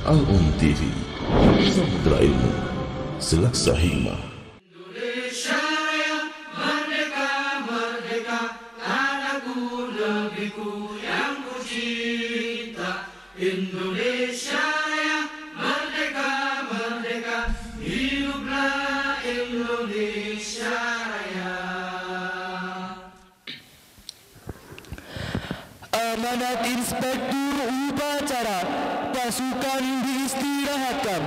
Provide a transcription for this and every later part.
Al-Um TV, Samudra Ilmu, Selaksa Hikmah. Indonesia Raya, merdeka, merdeka, tanahku negeriku yang ku cinta. Indonesia Raya, merdeka, merdeka, hiduplah Indonesia Raya. Amanat Inspektur Upacara pasukan diistirahatkan.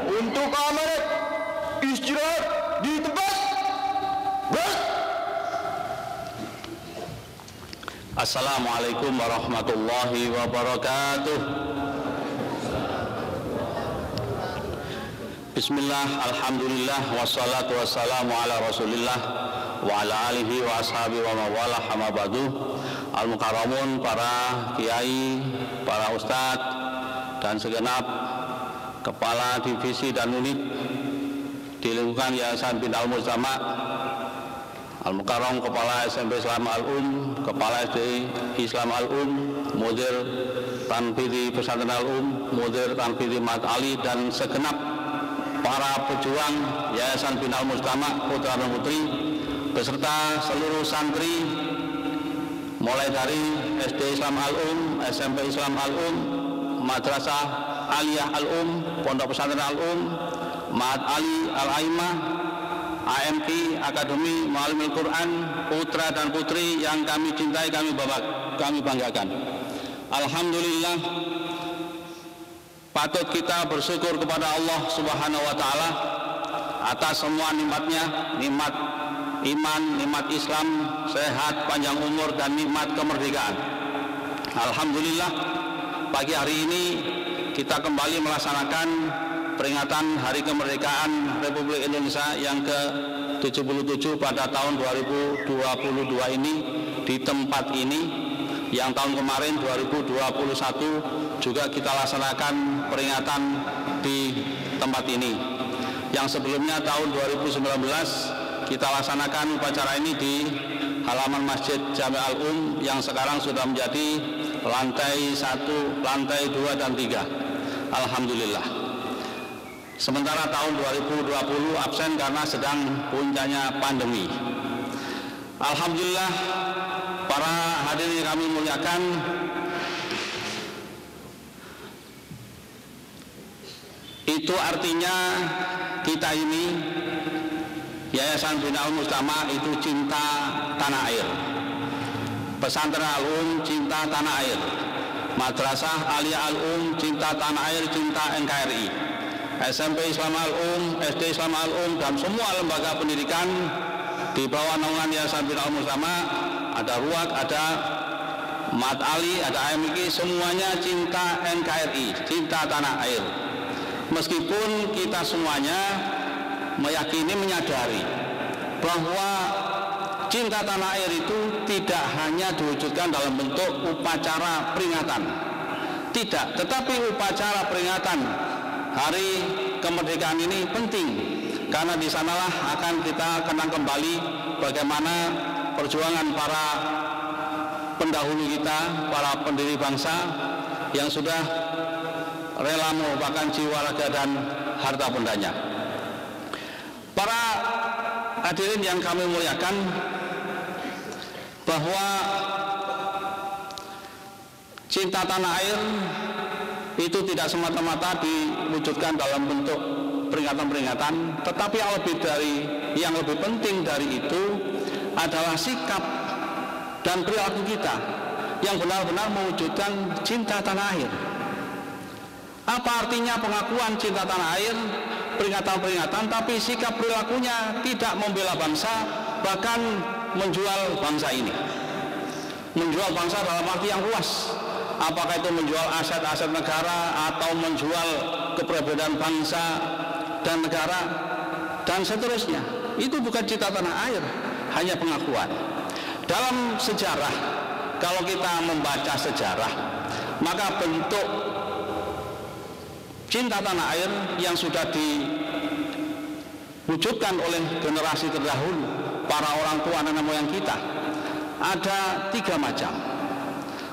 Untuk amanat istirahat di tempat. Assalamualaikum warahmatullahi wabarakatuh. Bismillah, alhamdulillah, wassalatu wassalamu ala rasulillah wa ala alihi wa ashabi wa mawala hamabadu. Al-Mukarramun, para kiai, para ustadz, dan segenap kepala divisi dan unit di lingkungan Yayasan Binal Mujtama, Al-Mukarram, kepala SMP Islam Al-Um, kepala SD Islam Al-Um, mudir tanfidhi pesantren Al-Um, mudir tanfidhi Mat Ali, dan segenap para pejuang Yayasan Binal Mujtama putra dan putri beserta seluruh santri mulai dari SD Islam Al-Um, SMP Islam Al-Um, Madrasah Aliyah Al-Um, Pondok Pesantren Al-Um, Mat Ali Al-Aimah, AMK Akademi Muallimil Quran, putra dan putri yang kami cintai, kami banggakan. Alhamdulillah, patut kita bersyukur kepada Allah Subhanahu wa Ta'ala atas semua nikmatnya, nikmat iman, nikmat Islam, sehat, panjang umur, dan nikmat kemerdekaan. Alhamdulillah, pagi hari ini kita kembali melaksanakan peringatan Hari Kemerdekaan Republik Indonesia yang ke-77 pada tahun 2022 ini di tempat ini, yang tahun kemarin 2021 juga kita laksanakan peringatan di tempat ini. Yang sebelumnya tahun 2019 kita laksanakan upacara ini di halaman Masjid Jami Al-Um yang sekarang sudah menjadi lantai 1, lantai 2 dan 3. Alhamdulillah. Sementara tahun 2020 absen karena sedang puncaknya pandemi. Alhamdulillah, para hadirin kami muliakan, itu artinya kita ini Yayasan Binal Mujtama itu cinta tanah air. Pesantren Al-Um cinta tanah air. Madrasah Aliyah Al-Um cinta tanah air, cinta NKRI. SMP Islam Al-Um, SD Islam Al-Um, dan semua lembaga pendidikan di bawah naungan Yayasan Binal Mujtama, ada RUAK, ada Mat Ali, ada AMK, semuanya cinta NKRI, cinta tanah air. Meskipun kita semuanya meyakini, menyadari bahwa cinta tanah air itu tidak hanya diwujudkan dalam bentuk upacara peringatan, tidak, tetapi upacara peringatan Hari Kemerdekaan ini penting, karena di sanalah akan kita kenang kembali bagaimana perjuangan para pendahulu kita, para pendiri bangsa yang sudah rela merupakan jiwa, raga, dan harta bendanya. Para hadirin yang kami muliakan, bahwa cinta tanah air itu tidak semata-mata diwujudkan dalam bentuk peringatan-peringatan, tetapi yang lebih penting dari itu adalah sikap dan perilaku kita yang benar-benar mewujudkan cinta tanah air. Apa artinya pengakuan cinta tanah air, peringatan-peringatan, tapi sikap perilakunya tidak membela bangsa, bahkan menjual bangsa ini. Menjual bangsa dalam arti yang luas. Apakah itu menjual aset-aset negara atau menjual kepribadian bangsa dan negara dan seterusnya. Itu bukan cinta tanah air, hanya pengakuan. Dalam sejarah, kalau kita membaca sejarah, maka bentuk cinta tanah air yang sudah diwujudkan oleh generasi terdahulu, para orang tua nenek moyang kita, ada 3 macam.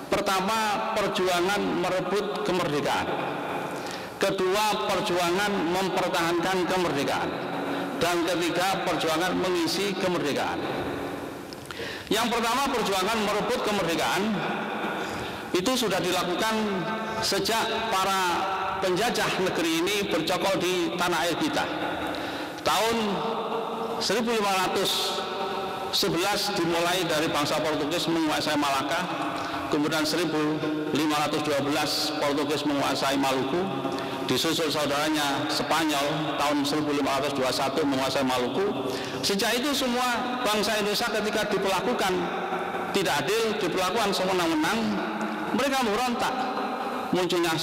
Pertama, perjuangan merebut kemerdekaan. kedua perjuangan mempertahankan kemerdekaan, dan ketiga perjuangan mengisi kemerdekaan. Yang pertama, perjuangan merebut kemerdekaan itu sudah dilakukan sejak para penjajah negeri ini bercokol di tanah air kita. Tahun 1511 dimulai dari bangsa Portugis menguasai Malaka, kemudian 1512 Portugis menguasai Maluku, disusul saudaranya Spanyol tahun 1521 menguasai Maluku. Sejak itu semua bangsa Indonesia ketika diperlakukan tidak adil, diperlakukan sewenang-wenang, mereka memberontak. Muncullah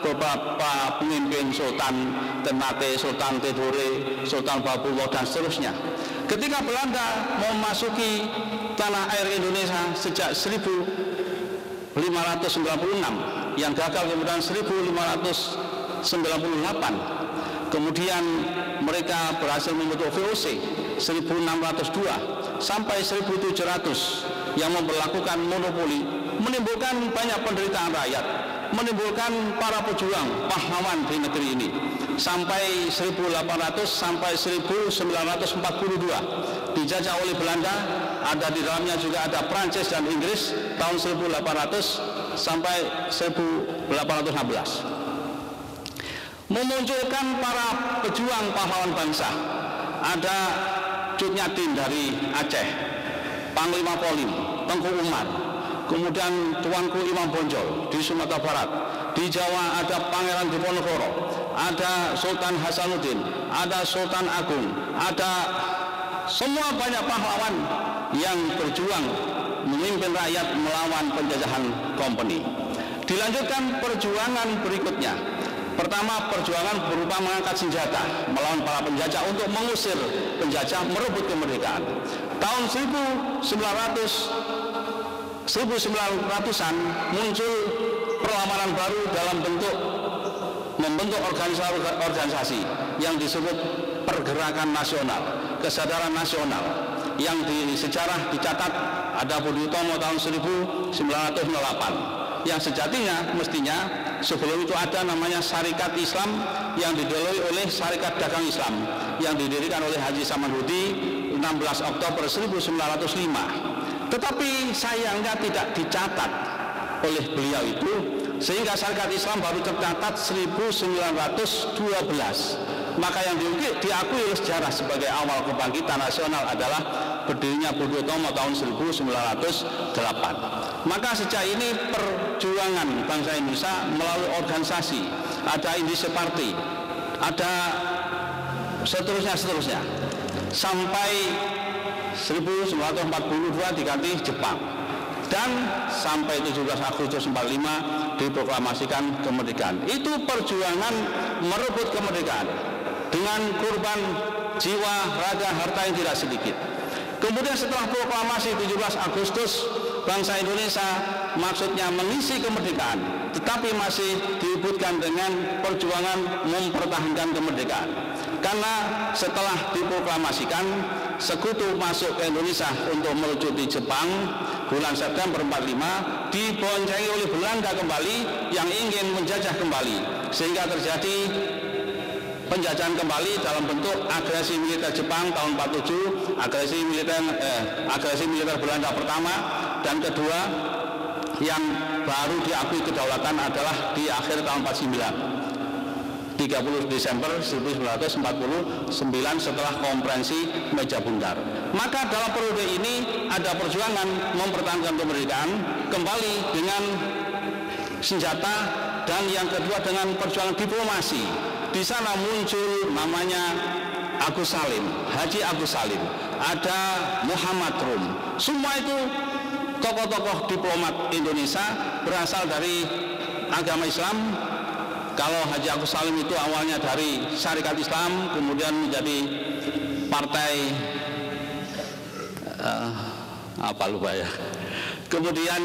beberapa pemimpin, Sultan Ternate, Sultan Tidore, Sultan Babullah, dan seterusnya. Ketika Belanda memasuki tanah air Indonesia sejak 1596, yang gagal kemudian 1598, kemudian mereka berhasil membentuk VOC 1602 sampai 1700 yang memperlakukan monopoli, menimbulkan banyak penderitaan rakyat, menimbulkan para pejuang pahlawan di negeri ini. Sampai 1800 sampai 1942 dijajah oleh Belanda, ada di dalamnya juga ada Prancis dan Inggris tahun 1800 sampai 1816. Memunculkan para pejuang pahlawan bangsa. Ada Cut Nyatin dari Aceh, Panglima Polim, Tengku Umar, kemudian Tuanku Imam Bonjol di Sumatera Barat. Di Jawa ada Pangeran Diponegoro, ada Sultan Hasanuddin, ada Sultan Agung, ada semua banyak pahlawan yang berjuang memimpin rakyat melawan penjajahan kompeni. Dilanjutkan perjuangan berikutnya. Pertama, perjuangan berupa mengangkat senjata melawan para penjajah untuk mengusir penjajah, merebut kemerdekaan. Tahun 1900-an muncul perlawanan baru dalam bentuk membentuk organisasi yang disebut Pergerakan Nasional, Kesadaran Nasional, yang di sejarah dicatat ada Budi Utomo tahun 1908. Yang sejatinya mestinya sebelum itu ada namanya Syarikat Islam yang didalui oleh Syarikat Dagang Islam yang didirikan oleh Haji Samanhudi 16 Oktober 1905. Tetapi sayangnya tidak dicatat oleh beliau itu, sehingga Syarikat Islam baru tercatat 1912. Maka yang diakui oleh sejarah sebagai awal kebangkitan nasional adalah berdirinya Budi Utomo tahun 1908. Maka sejak ini perjuangan bangsa Indonesia melalui organisasi, ada Indische Party, ada seterusnya sampai 1942 diganti Jepang, dan sampai 17 Agustus 45 diproklamasikan kemerdekaan. Itu perjuangan merebut kemerdekaan dengan korban jiwa, raga, harta yang tidak sedikit. Kemudian setelah proklamasi 17 Agustus, bangsa Indonesia maksudnya mengisi kemerdekaan, tetapi masih diwujudkan dengan perjuangan mempertahankan kemerdekaan. Karena setelah diproklamasikan, sekutu masuk ke Indonesia untuk melucut di Jepang bulan September 45, diboncengi oleh Belanda kembali yang ingin menjajah kembali, sehingga terjadi penjajahan kembali dalam bentuk agresi militer Jepang tahun 47, agresi militer Belanda pertama, dan kedua yang baru diakui kedaulatan adalah di akhir tahun 49, 30 Desember 1949 setelah konferensi Meja Bundar. Maka dalam periode ini ada perjuangan mempertahankan kemerdekaan kembali dengan senjata, dan yang kedua dengan perjuangan diplomasi. Di sana muncul namanya Agus Salim, Haji Agus Salim, ada Muhammad Rum. Semua itu tokoh-tokoh diplomat Indonesia berasal dari agama Islam. Kalau Haji Agus Salim itu awalnya dari Syarikat Islam, kemudian menjadi partai kemudian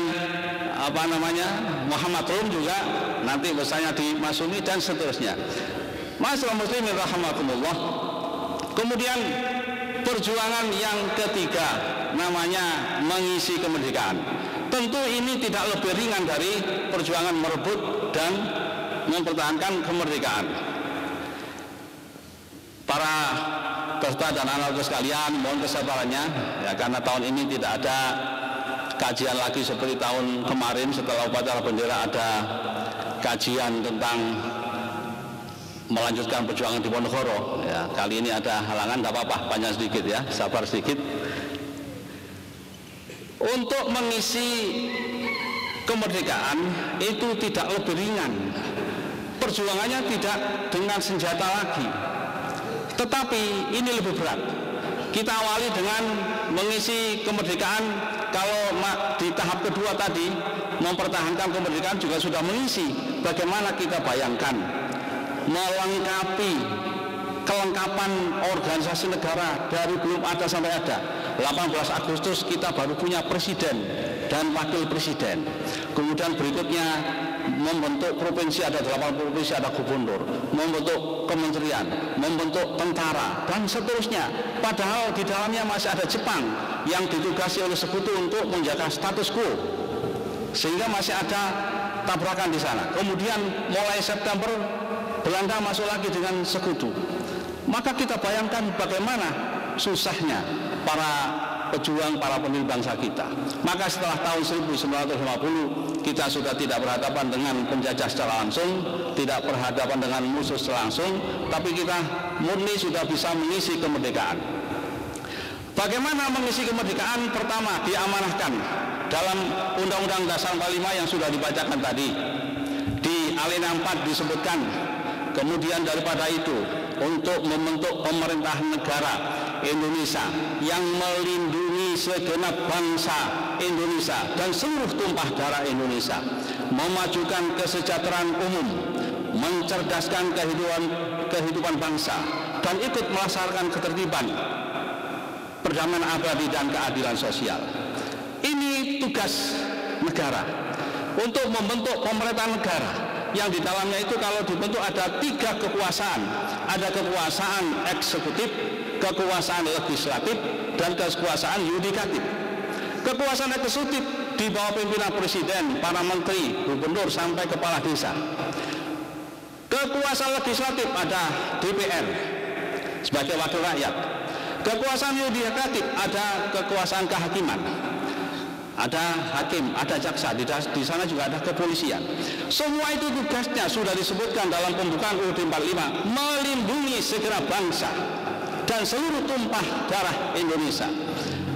Muhammad Rum juga nanti misalnya di Masuni dan seterusnya. Masyaallah muslimin rahimakumullah. Kemudian perjuangan yang ketiga namanya mengisi kemerdekaan. Tentu ini tidak lebih ringan dari perjuangan merebut dan mempertahankan kemerdekaan. Para peserta dan anak-anak sekalian, mohon kesabarannya ya, karena tahun ini tidak ada kajian lagi seperti tahun kemarin. Setelah upacara bendera ada kajian tentang melanjutkan perjuangan di Ponorogo ya. Kali ini ada halangan, tidak apa-apa, panjang sedikit ya, sabar sedikit. Untuk mengisi kemerdekaan itu tidak lebih ringan, perjuangannya tidak dengan senjata lagi, tetapi ini lebih berat. Kita awali dengan mengisi kemerdekaan. Kalau di tahap kedua tadi mempertahankan kemerdekaan juga sudah mengisi. Bagaimana kita bayangkan melengkapi kelengkapan organisasi negara dari belum ada sampai ada. 18 Agustus kita baru punya presiden dan wakil presiden. Kemudian berikutnya membentuk provinsi, ada 8 provinsi, ada gubernur, membentuk kementerian, membentuk tentara, dan seterusnya. Padahal di dalamnya masih ada Jepang yang ditugasi oleh sekutu untuk menjaga status quo, sehingga masih ada tabrakan di sana. Kemudian mulai September Belanda masuk lagi dengan sekutu. Maka kita bayangkan bagaimana susahnya para pejuang, para pendiri bangsa kita. Maka setelah tahun 1950 kita sudah tidak berhadapan dengan penjajah secara langsung, tidak berhadapan dengan musuh secara langsung, tapi kita murni sudah bisa mengisi kemerdekaan. Bagaimana mengisi kemerdekaan? Pertama, diamanahkan dalam Undang-Undang Dasar 45 yang sudah dibacakan tadi. Di alinea 4 disebutkan, kemudian daripada itu untuk membentuk pemerintah negara Indonesia yang melindungi segenap bangsa Indonesia dan seluruh tumpah darah Indonesia, memajukan kesejahteraan umum, mencerdaskan kehidupan bangsa, dan ikut melaksanakan ketertiban, perdamaian abadi dan keadilan sosial. Ini tugas negara untuk membentuk pemerintah negara yang di dalamnya itu kalau dibentuk ada 3 kekuasaan. Ada kekuasaan eksekutif, kekuasaan legislatif, dan kekuasaan yudikatif. Kekuasaan eksekutif di bawah pimpinan presiden, para menteri, gubernur, sampai kepala desa. Kekuasaan legislatif ada DPR sebagai wakil rakyat. Kekuasaan yudikatif ada kekuasaan kehakiman. Ada hakim, ada jaksa, di sana juga ada kepolisian. Semua itu tugasnya sudah disebutkan dalam pembukaan UUD 45, melindungi segenap bangsa dan seluruh tumpah darah Indonesia.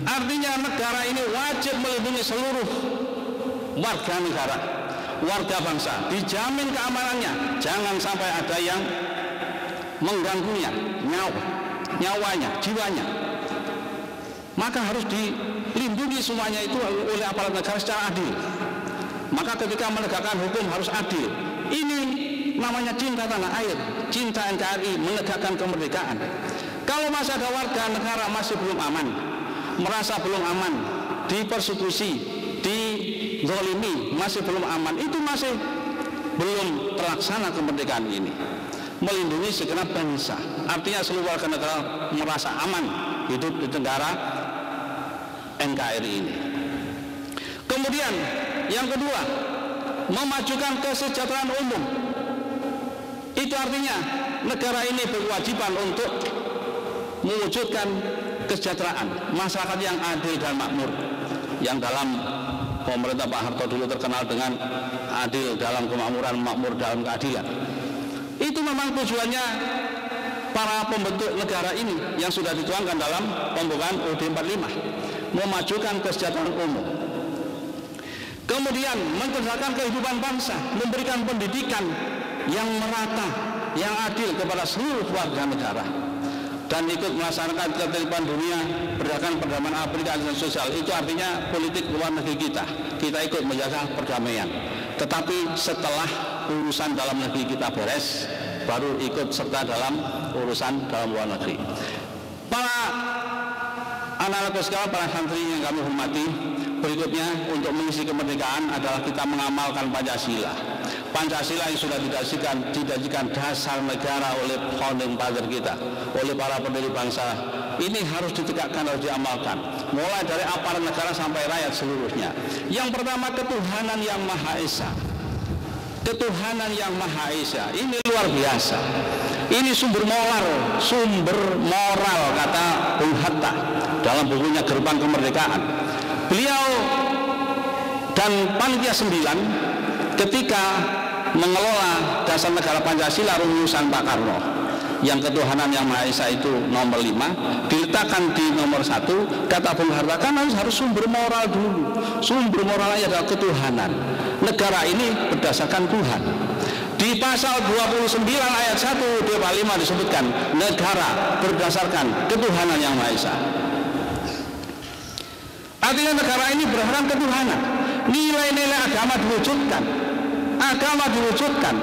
Artinya negara ini wajib melindungi seluruh warga negara, warga bangsa, dijamin keamanannya, jangan sampai ada yang mengganggunya, nyawanya, jiwanya. Maka harus dilindungi semuanya itu oleh aparat negara secara adil. Maka ketika menegakkan hukum harus adil. Ini namanya cinta tanah air, cinta NKRI, menegakkan kemerdekaan. Kalau masih ada warga negara masih belum aman, merasa belum aman, dipersekusi, dizalimi, masih belum aman, itu masih belum terlaksana kemerdekaan ini. Melindungi segenap bangsa, artinya seluruh warga negara merasa aman hidup di negara NKRI ini. Kemudian yang kedua, memajukan kesejahteraan umum. Itu artinya negara ini berkewajiban untuk mewujudkan kesejahteraan masyarakat yang adil dan makmur, yang dalam pemerintah Pak Harto dulu terkenal dengan adil dalam kemakmuran, makmur dalam keadilan. Itu memang tujuannya para pembentuk negara ini yang sudah dituangkan dalam pembukaan UUD 45, memajukan kesejahteraan umum. Kemudian mencerdaskan kehidupan bangsa, memberikan pendidikan yang merata, yang adil kepada seluruh warga negara, dan ikut melaksanakan ketertiban dunia, berdasarkan perdamaian abadi dan sosial. Itu artinya politik luar negeri kita ikut menjaga perdamaian. Tetapi setelah urusan dalam negeri kita beres, baru ikut serta dalam urusan dalam luar negeri. Para anak-anak sekalian, para santri yang kami hormati, berikutnya untuk mengisi kemerdekaan adalah kita mengamalkan Pancasila. Pancasila yang sudah dijadikan dasar negara oleh founding father kita, oleh para pendiri bangsa, ini harus ditegakkan, harus diamalkan, mulai dari aparat negara sampai rakyat seluruhnya. Yang pertama, ketuhanan yang Maha Esa. ketuhanan yang Maha Esa. Ini luar biasa. Ini sumber moral kata Bung Hatta dalam bukunya Gerbang Kemerdekaan. Beliau dan Panitia 9 ketika mengelola dasar negara Pancasila rumusan Pak Karno yang ketuhanan yang Maha Esa itu nomor 5 diletakkan di nomor 1, kata Bung Hatta kan harus sumber moral dulu. Sumber moralnya adalah ketuhanan. Negara ini berdasarkan Tuhan. Di pasal 29 ayat 1 25 disebutkan negara berdasarkan ketuhanan yang Maha Esa. Artinya negara ini berdasarkan ketuhanan. Nilai-nilai agama diwujudkan. Agama diwujudkan.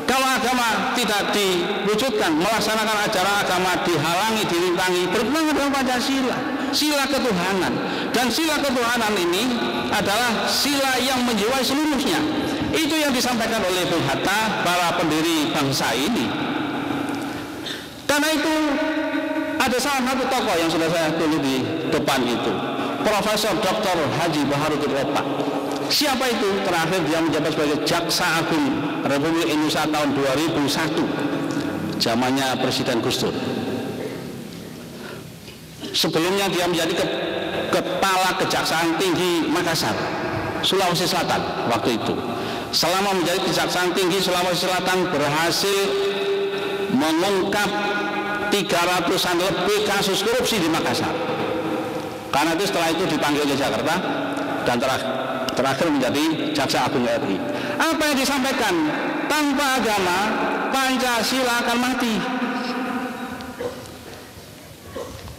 Kalau agama tidak diwujudkan, melaksanakan ajaran agama dihalangi, dirintangi, bertentangan dengan Pancasila, sila ketuhanan. Dan sila ketuhanan ini adalah sila yang menjiwai seluruhnya. Itu yang disampaikan oleh Bung Hatta, para pendiri bangsa ini. Karena itu ada salah satu tokoh yang sudah saya tulis di depan itu, Profesor Dr. Haji Baharudin Opak. Siapa itu? Terakhir dia menjabat sebagai Jaksa Agung Republik Indonesia tahun 2001, zamannya Presiden Gus Dur. Sebelumnya dia menjadi Kepala Kejaksaan Tinggi Makassar, Sulawesi Selatan waktu itu. Selama menjadi Kejaksaan Tinggi Sulawesi Selatan berhasil mengungkap 300-an lebih kasus korupsi di Makassar. Karena itu setelah itu dipanggil ke Jakarta dan terakhir menjadi Jaksa Agung RI. Apa yang disampaikan? Tanpa agama Pancasila akan mati.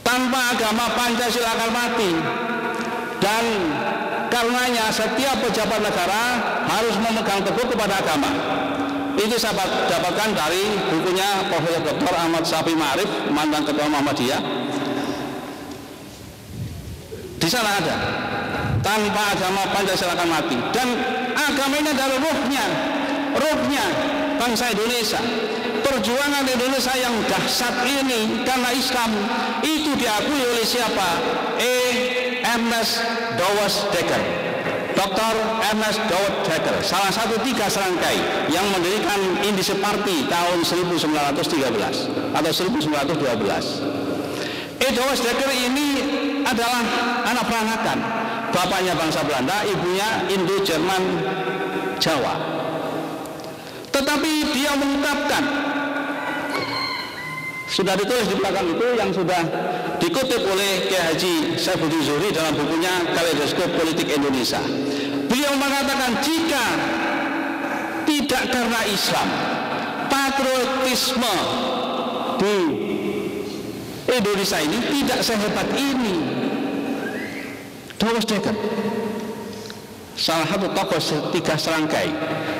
Tanpa agama Pancasila akan mati. Dan karenanya setiap pejabat negara harus memegang teguh kepada agama. Itu saya dapatkan dari bukunya Profesor Dr. Ahmad Safi Ma'arif, mantan Ketua Muhammadiyah. Di sana ada, tanpa agama Pancasila akan mati. Dan agama ini adalah ruhnya bangsa Indonesia. Perjuangan Indonesia yang dahsyat ini karena Islam itu diakui oleh siapa? Ernest Dawes Dekker, Dr. Ernest Dawes Dekker, salah satu 3 serangkai yang mendirikan Indische Party tahun 1913 atau 1912. Dawes Dekker ini adalah anak peranakan, bapaknya bangsa Belanda, ibunya Indo-Jerman Jawa. Tetapi dia mengungkapkan, sudah ditulis di belakang itu yang sudah dikutip oleh Kiai Haji Saifuddin Zuhri dalam bukunya Kaleidoskop Politik Indonesia. Beliau mengatakan jika tidak karena Islam, patriotisme di Indonesia ini tidak sehebat ini. Dawes Dekker, salah satu tokoh 3 serangkai.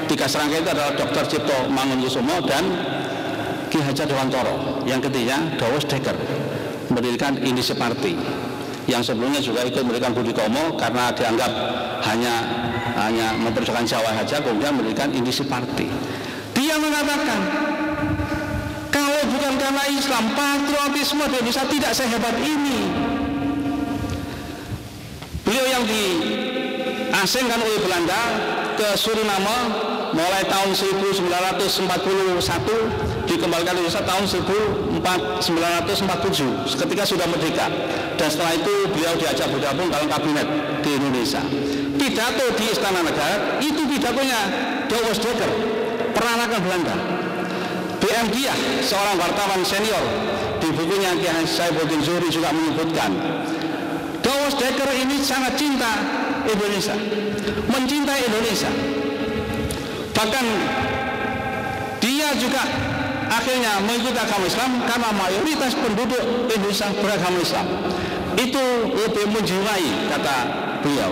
3 serangkai itu adalah Dr. Cipto Mangunkusumo dan Ki Hajar Dewantoro. Yang ketiga Dawes Dekker mendirikan Indische Party, yang sebelumnya juga ikut mendirikan Budi Komo karena dianggap hanya memperjuangkan Jawa saja, kemudian mendirikan Indische Party. Dia mengatakan kalau bukan karena Islam, patriotisme di Indonesia tidak sehebat ini. Beliau yang diasingkan oleh Belanda ke Suriname mulai tahun 1941, dikembalikan Indonesia tahun 1947 ketika sudah merdeka. Dan setelah itu beliau diajak bergabung dalam kabinet di Indonesia. Pidato di Istana Negara itu pidatonya Dawes Dekker, peranakan Belanda. BM Diah, seorang wartawan senior, di bukunya Kiai Saifuddin Zuhri juga menyebutkan Dawes Dekker ini sangat cinta Indonesia, mencintai Indonesia. Bahkan dia juga akhirnya mengikuti agama Islam karena mayoritas penduduk Indonesia beragama Islam. Itu lebih menjiwai, kata beliau,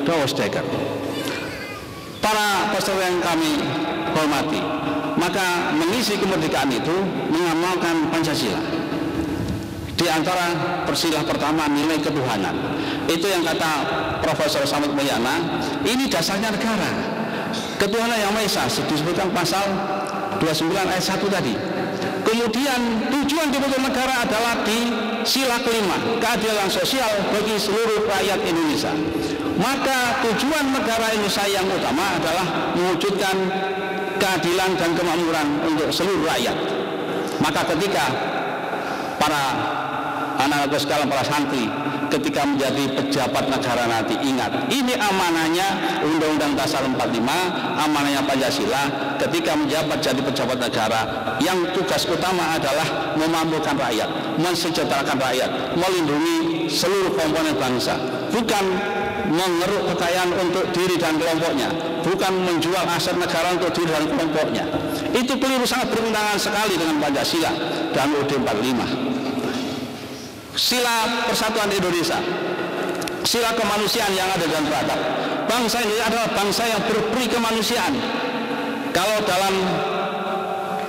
Dawes Dekker. Para peserta yang kami hormati, maka mengisi kemerdekaan itu mengamalkan Pancasila. Di antara persilah pertama nilai ketuhanan. Itu yang kata Profesor Samad Mulyana, ini dasarnya negara. Ketuhanan yang Maha Esa disebutkan pasal 29 ayat 1 tadi. Kemudian tujuan dibentuk negara adalah di sila kelima, keadilan sosial bagi seluruh rakyat Indonesia. Maka tujuan negara Indonesia yang utama adalah mewujudkan keadilan dan kemakmuran untuk seluruh rakyat. Maka ketika para anak-anak sekalian, para santri, ketika menjadi pejabat negara nanti, ingat, ini amanahnya Undang-Undang Dasar 45, amanahnya Pancasila. Ketika menjabat jadi pejabat negara, yang tugas utama adalah memakmurkan rakyat, mensejahterakan rakyat, melindungi seluruh komponen bangsa, bukan mengeruk kekayaan untuk diri dan kelompoknya, bukan menjual aset negara untuk diri dan kelompoknya. Itu keliru, sangat bertentangan sekali dengan Pancasila dan UUD 45. Sila persatuan Indonesia, sila kemanusiaan yang ada dan beradab. Bangsa Indonesia adalah bangsa yang berperi kemanusiaan. Kalau dalam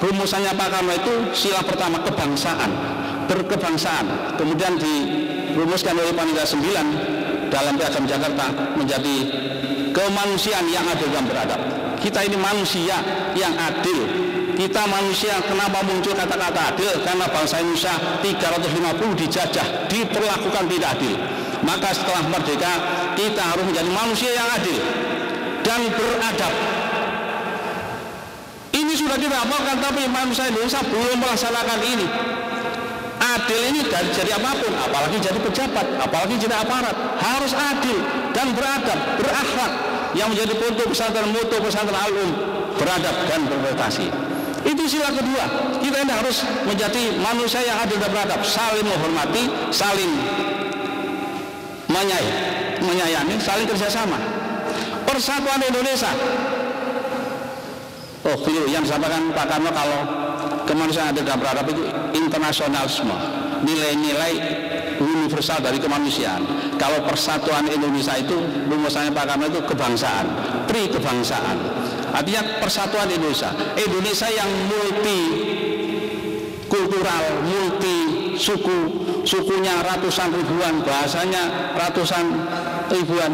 rumusannya Pak Karno itu sila pertama kebangsaan, berkebangsaan, kemudian dirumuskan oleh Panitia 9 dalam Piagam Jakarta menjadi kemanusiaan yang adil dan beradab. Kita ini manusia yang adil. Kita manusia, kenapa muncul kata-kata adil? Karena bangsa Indonesia 350 dijajah, diperlakukan tidak adil. Maka setelah merdeka, kita harus menjadi manusia yang adil dan beradab. Ini sudah kita amalkan, tapi manusia Indonesia belum melaksanakan ini. Adil ini jadi apapun, apalagi jadi pejabat, apalagi jadi aparat, harus adil dan beradab, berakhlak, yang menjadi pondok pesantren, moto pesantren Al-Um, beradab dan berprestasi. Itu sila kedua. Kita ini harus menjadi manusia yang adil dan beradab, saling menghormati, saling menyayangi, saling kerjasama. Persatuan Indonesia. Oh, keliru yang disampaikan Pak Karno kalau kemanusiaan adil dan beradab itu internasionalisme, nilai-nilai universal dari kemanusiaan. Kalau persatuan Indonesia itu rumusannya Pak Karno itu kebangsaan, pri kebangsaan. Artinya persatuan Indonesia, Indonesia yang multi kultural, multi suku, sukunya ratusan ribuan, bahasanya ratusan ribuan,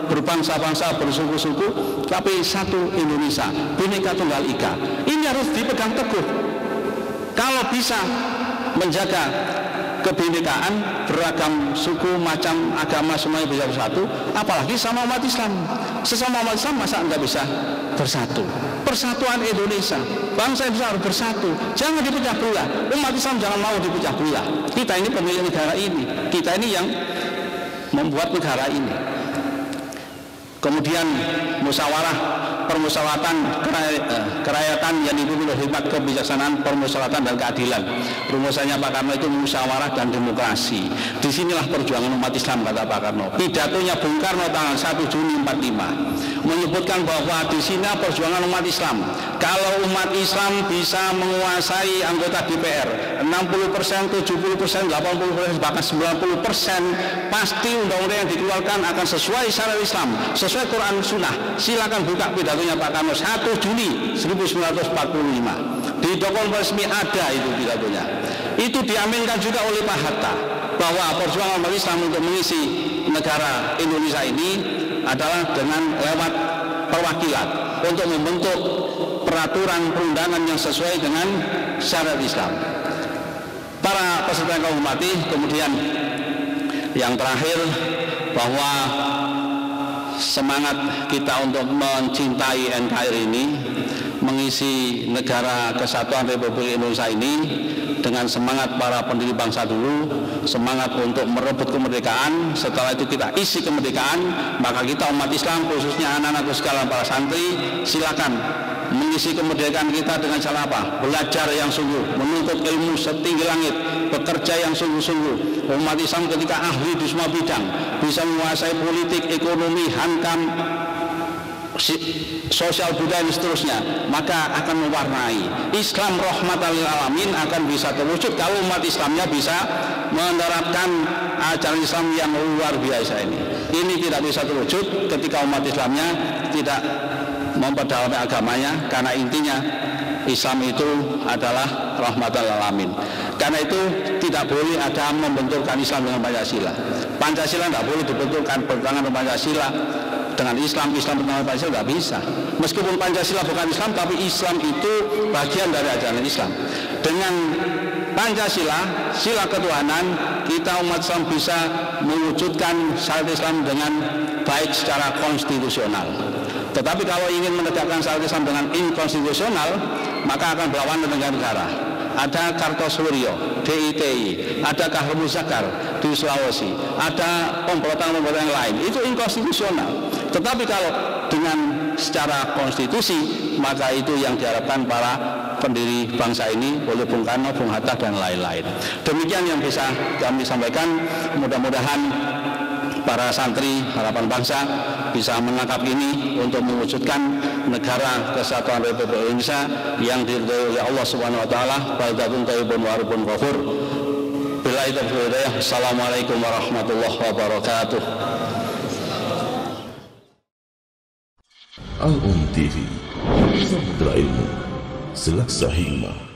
berbangsa-bangsa, bersuku-suku, tapi satu Indonesia, Bhinneka Tunggal Ika. Ini harus dipegang teguh. Kalau bisa menjaga kebinekaan, beragam suku, macam agama, semuanya bisa bersatu, apalagi sama umat Islam. Sesama umat Islam masa enggak bisa bersatu? Persatuan Indonesia, bangsa Indonesia harus bersatu, jangan dipecah belah. Umat Islam jangan mau dipecah belah. Kita ini pemilik negara ini, kita ini yang membuat negara ini. Kemudian musyawarah permusyawaratan kerakyatan yang dipimpin oleh hikmat kebijaksanaan, permusyawaratan dan keadilan. Rumusannya Pak Karno itu musyawarah dan demokrasi. Disinilah perjuangan umat Islam, kata Pak Karno. Pidatonya Bung Karno tanggal 1 Juni 45 menyebutkan bahwa di sini perjuangan umat Islam. Kalau umat Islam bisa menguasai anggota DPR 60%, 70%, 80%, bahkan 90%, pasti undang-undang yang dikeluarkan akan sesuai syariat Islam, sesuai Quran Sunnah. Silakan buka pidatonya Pak Karno 1 Juni 1945. Di dokumen resmi ada itu pidatonya. Itu diaminkan juga oleh Pak Hatta bahwa perjuangan umat Islam untuk mengisi negara Indonesia ini adalah dengan lewat perwakilan untuk membentuk peraturan perundangan yang sesuai dengan syariat Islam. Para peserta yang kami hormati, kemudian yang terakhir bahwa semangat kita untuk mencintai NKRI ini, mengisi negara kesatuan Republik Indonesia ini dengan semangat para pendiri bangsa dulu, semangat untuk merebut kemerdekaan. Setelah itu kita isi kemerdekaan, maka kita umat Islam, khususnya anak-anakku sekalian para santri, silakan mengisi kemerdekaan kita dengan cara apa? Belajar yang sungguh, menuntut ilmu setinggi langit, bekerja yang sungguh-sungguh. Umat Islam ketika ahli di semua bidang, bisa menguasai politik, ekonomi, hankam, sosial budaya dan seterusnya, maka akan mewarnai Islam rahmatan lil alamin akan bisa terwujud kalau umat Islamnya bisa menerapkan ajaran Islam yang luar biasa ini. Ini tidak bisa terwujud ketika umat Islamnya tidak memperdalami agamanya, karena intinya Islam itu adalah rahmatan lil alamin. Karena itu tidak boleh ada membenturkan Islam dengan Pancasila. Pancasila tidak boleh dibenturkan bertentangan dengan Pancasila dengan Islam, Islam bertentangan dengan Pancasila, tidak bisa. Meskipun Pancasila bukan Islam, tapi Islam itu bagian dari ajaran Islam. Dengan Pancasila, sila ketuhanan, kita umat Islam bisa mewujudkan syariat Islam dengan baik secara konstitusional. Tetapi kalau ingin menegakkan syariat Islam dengan inkonstitusional, maka akan berlawan dengan negara. Ada Kartosuryo, DITI, ada Kahru Zakar di Sulawesi, ada komplotan-komplotan yang lain. Itu inkonstitusional. Tetapi kalau dengan secara konstitusi, maka itu yang diharapkan para pendiri bangsa ini, oleh Bung Karno, Bung Hatta, dan lain-lain. Demikian yang bisa kami sampaikan. Mudah-mudahan para santri harapan bangsa bisa menangkap ini untuk mewujudkan negara kesatuan Republik Indonesia yang diridhoi oleh Allah Subhanahu wa taala. Baldatun thayyibun wa rabbun ghafur. Billahi taufiq wal hidayah. Assalamualaikum warahmatullahi wabarakatuh. Al-Um TV, Samudra Ilmu, Selaksa Hikmah.